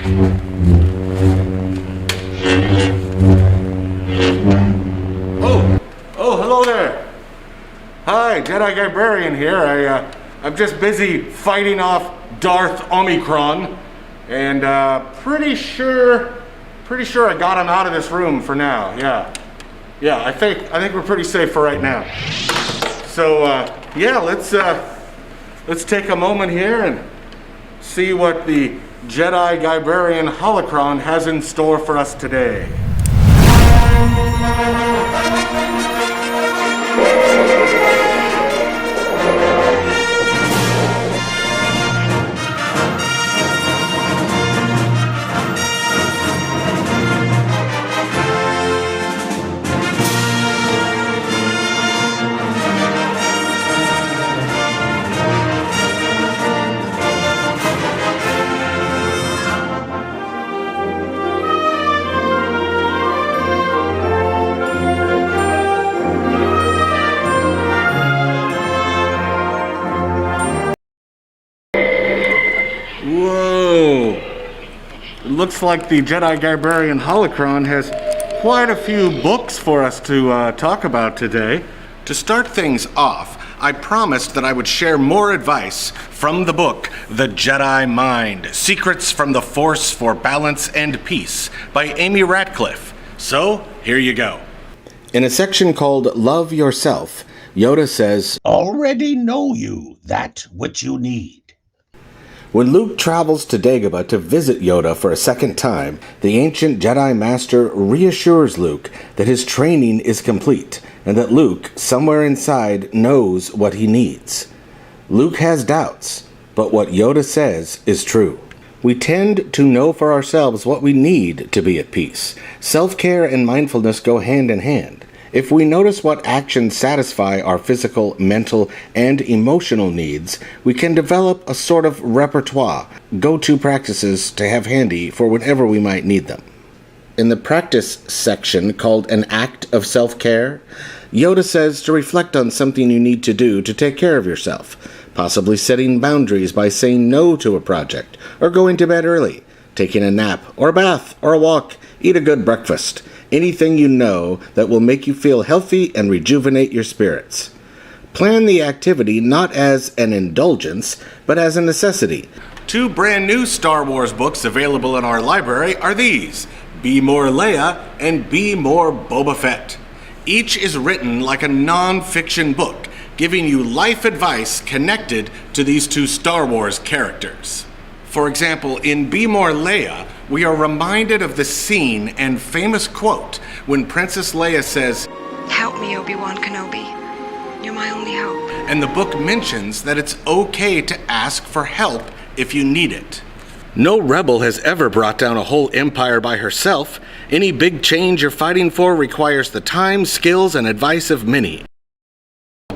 Oh, hello there. Hi, Jedi Guybrarian here. I'm just busy fighting off Darth Omicron, and pretty sure I got him out of this room for now. Yeah. I think we're pretty safe for right now. So yeah, let's take a moment here and see what the Jedi Guybrarian Holocron has in store for us today. Whoa! It looks like the Jedi Guybrarian Holocron has quite a few books for us to talk about today. To start things off, I promised that I would share more advice from the book, The Jedi Mind, Secrets from the Force for Balance and Peace by Amy Ratcliffe. So, here you go. In a section called Love Yourself, Yoda says, "Already know you that which you need." When Luke travels to Dagobah to visit Yoda for a second time, the ancient Jedi Master reassures Luke that his training is complete and that Luke, somewhere inside, knows what he needs. Luke has doubts, but what Yoda says is true. We tend to know for ourselves what we need to be at peace. Self-care and mindfulness go hand in hand. If we notice what actions satisfy our physical, mental, and emotional needs, we can develop a sort of repertoire, go-to practices to have handy for whenever we might need them. In the practice section called An Act of Self-Care, Yoda says to reflect on something you need to do to take care of yourself, possibly setting boundaries by saying no to a project, or going to bed early, taking a nap, or a bath, or a walk, eat a good breakfast. Anything you know that will make you feel healthy and rejuvenate your spirits. Plan the activity not as an indulgence, but as a necessity. 2 brand new Star Wars books available in our library are these, Be More Leia and Be More Boba Fett. Each is written like a non-fiction book, giving you life advice connected to these 2 Star Wars characters. For example, in Be More Leia, we are reminded of the scene and famous quote when Princess Leia says, "Help me, Obi-Wan Kenobi. You're my only hope." And the book mentions that it's okay to ask for help if you need it. No rebel has ever brought down a whole empire by herself. Any big change you're fighting for requires the time, skills, and advice of many.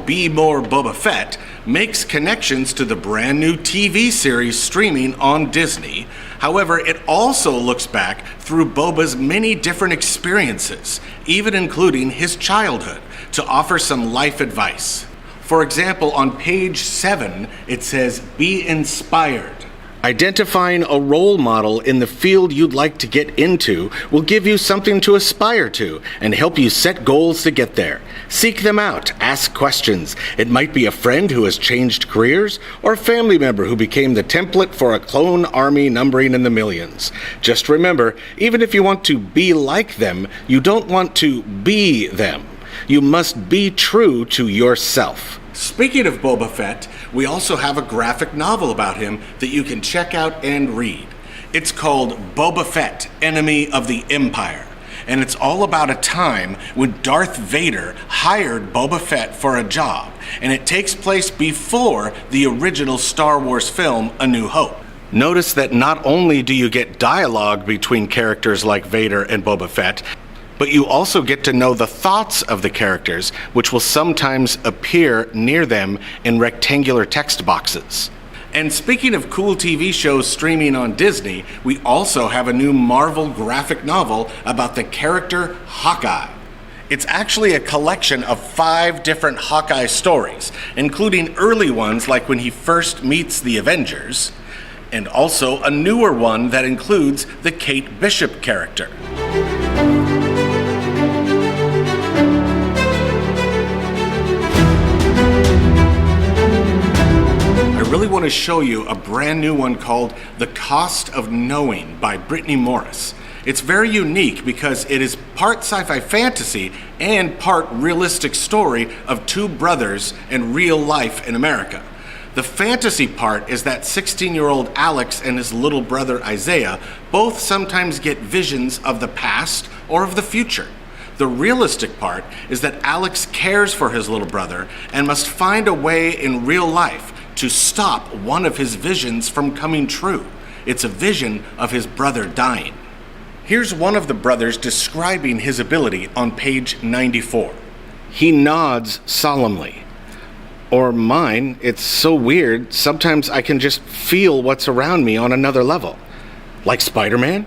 Be More Boba Fett makes connections to the brand new TV series streaming on Disney. However, it also looks back through Boba's many different experiences, even including his childhood, to offer some life advice. For example, on page 7, it says, "Be inspired." Identifying a role model in the field you'd like to get into will give you something to aspire to and help you set goals to get there. Seek them out, ask questions. It might be a friend who has changed careers or a family member who became the template for a clone army numbering in the millions. Just remember, even if you want to be like them, you don't want to be them. You must be true to yourself. Speaking of Boba Fett, we also have a graphic novel about him that you can check out and read. It's called Boba Fett, Enemy of the Empire, and it's all about a time when Darth Vader hired Boba Fett for a job, and it takes place before the original Star Wars film, A New Hope. Notice that not only do you get dialogue between characters like Vader and Boba Fett, but you also get to know the thoughts of the characters, which will sometimes appear near them in rectangular text boxes. And speaking of cool TV shows streaming on Disney, we also have a new Marvel graphic novel about the character Hawkeye. It's actually a collection of 5 different Hawkeye stories, including early ones like when he first meets the Avengers, and also a newer one that includes the Kate Bishop character. I really want to show you a brand new one called The Cost of Knowing by Brittany Morris. It's very unique because it is part sci-fi fantasy and part realistic story of two brothers and real life in America. The fantasy part is that 16-year-old Alex and his little brother Isaiah both sometimes get visions of the past or of the future. The realistic part is that Alex cares for his little brother and must find a way in real life to stop one of his visions from coming true. It's a vision of his brother dying. Here's one of the brothers describing his ability on page 94. He nods solemnly. Or mine, it's so weird, sometimes I can just feel what's around me on another level. Like Spider-Man?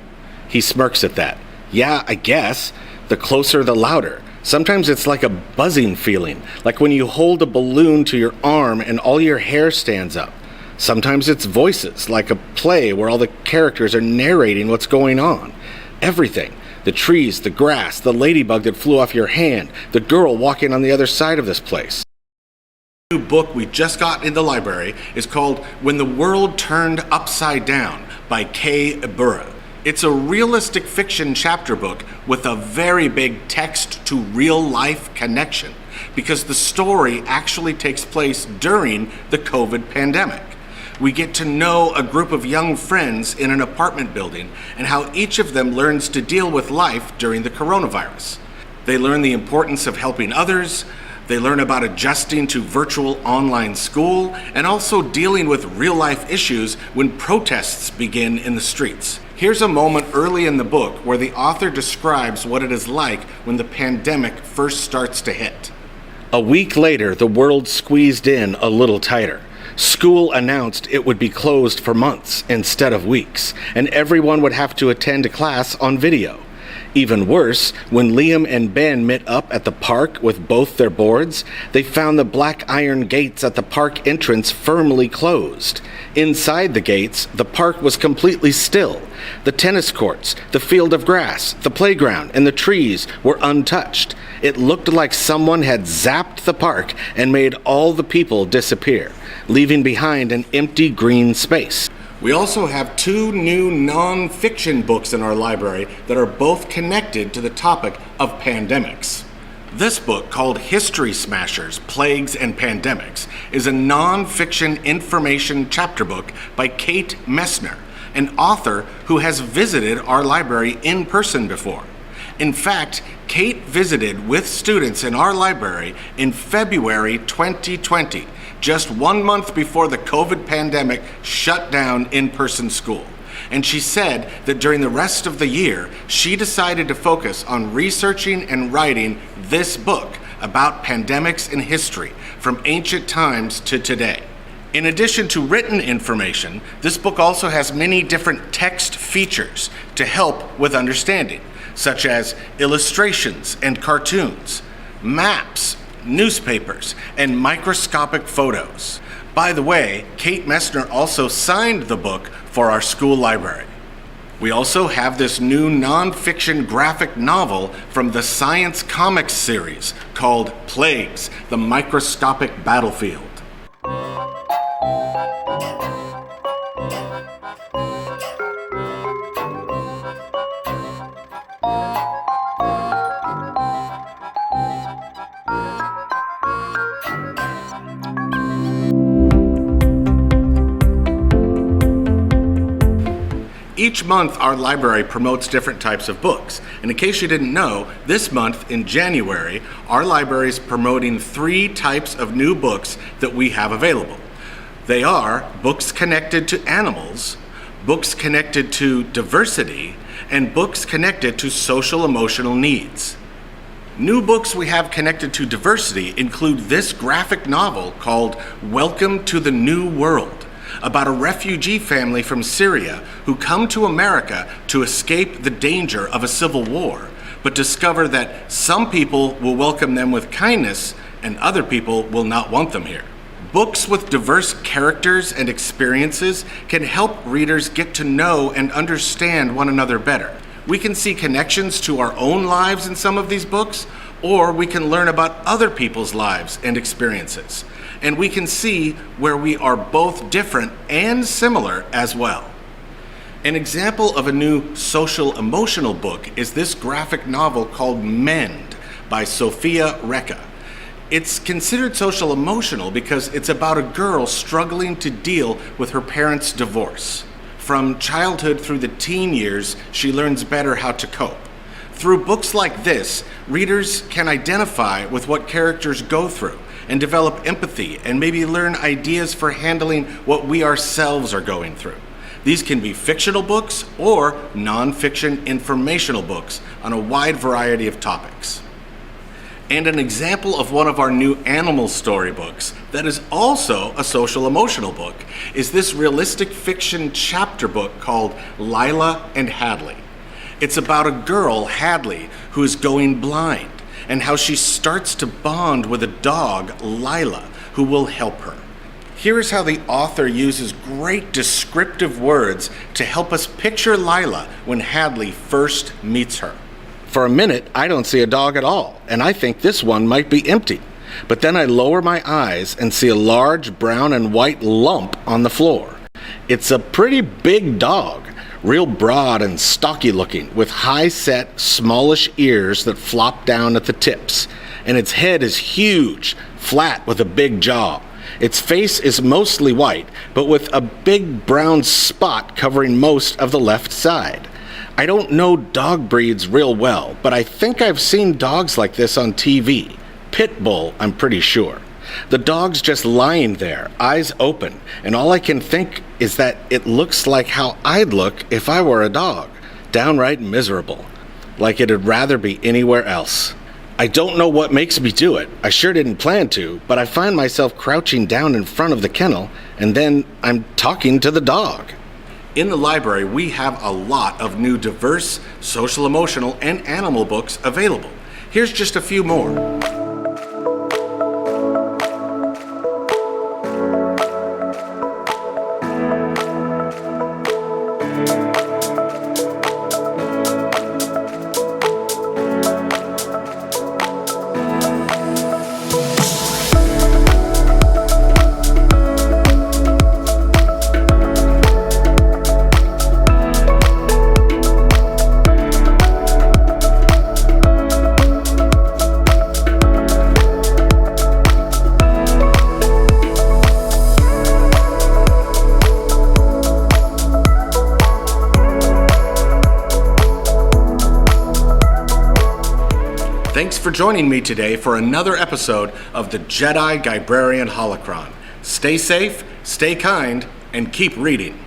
He smirks at that. Yeah, I guess. The closer, the louder. Sometimes it's like a buzzing feeling, like when you hold a balloon to your arm and all your hair stands up. Sometimes it's voices, like a play where all the characters are narrating what's going on. Everything. The trees, the grass, the ladybug that flew off your hand, the girl walking on the other side of this place. The new book we just got in the library is called When the World Turned Upside Down by Kay Ibura. It's a realistic fiction chapter book with a very big text to real life connection because the story actually takes place during the COVID pandemic. We get to know a group of young friends in an apartment building and how each of them learns to deal with life during the coronavirus. They learn the importance of helping others, they learn about adjusting to virtual online school, and also dealing with real life issues when protests begin in the streets. Here's a moment early in the book where the author describes what it is like when the pandemic first starts to hit. A week later, the world squeezed in a little tighter. School announced it would be closed for months instead of weeks, and everyone would have to attend a class on video. Even worse, when Liam and Ben met up at the park with both their boards, they found the black iron gates at the park entrance firmly closed. Inside the gates, the park was completely still. The tennis courts, the field of grass, the playground, and the trees were untouched. It looked like someone had zapped the park and made all the people disappear, leaving behind an empty green space. We also have two new non-fiction books in our library that are both connected to the topic of pandemics. This book, called History Smashers, Plagues, and Pandemics, is a non-fiction information chapter book by Kate Messner, an author who has visited our library in person before. In fact, Kate visited with students in our library in February 2020, just 1 month before the COVID pandemic shut down in-person school. And she said that during the rest of the year, she decided to focus on researching and writing this book about pandemics in history, from ancient times to today. In addition to written information, this book also has many different text features to help with understanding, such as illustrations and cartoons, maps, newspapers, and microscopic photos. By the way, Kate Messner also signed the book for our school library. We also have this new non-fiction graphic novel from the Science Comics series called Plagues, the Microscopic Battlefield. Each month, our library promotes different types of books. And in case you didn't know, this month in January, our library is promoting 3 types of new books that we have available. They are books connected to animals, books connected to diversity, and books connected to social emotional needs. New books we have connected to diversity include this graphic novel called Welcome to the New World, about a refugee family from Syria who come to America to escape the danger of a civil war, but discover that some people will welcome them with kindness and other people will not want them here. Books with diverse characters and experiences can help readers get to know and understand one another better. We can see connections to our own lives in some of these books, or we can learn about other people's lives and experiences. And we can see where we are both different and similar as well. An example of a new social emotional book is this graphic novel called Mend by Sophia Recca. It's considered social emotional because it's about a girl struggling to deal with her parents' divorce. From childhood through the teen years, she learns better how to cope. Through books like this, readers can identify with what characters go through and develop empathy and maybe learn ideas for handling what we ourselves are going through. These can be fictional books or nonfiction informational books on a wide variety of topics. And an example of one of our new animal storybooks that is also a social emotional book is this realistic fiction chapter book called Lila and Hadley. It's about a girl, Hadley, who is going blind and how she starts to bond with a dog, Lila, who will help her. Here is how the author uses great descriptive words to help us picture Lila when Hadley first meets her. For a minute, I don't see a dog at all, and I think this one might be empty. But then I lower my eyes and see a large brown and white lump on the floor. It's a pretty big dog, real broad and stocky looking, with high-set, smallish ears that flop down at the tips. And its head is huge, flat with a big jaw. Its face is mostly white, but with a big brown spot covering most of the left side. I don't know dog breeds real well, but I think I've seen dogs like this on TV. Pit bull, I'm pretty sure. The dog's just lying there, eyes open, and all I can think is that it looks like how I'd look if I were a dog. Downright miserable. Like it'd rather be anywhere else. I don't know what makes me do it. I sure didn't plan to, but I find myself crouching down in front of the kennel, and then I'm talking to the dog. In the library, we have a lot of new diverse, social, emotional, and animal books available. Here's just a few more. Thanks for joining me today for another episode of the Jedi Guybrarian Holocron. Stay safe, stay kind, and keep reading.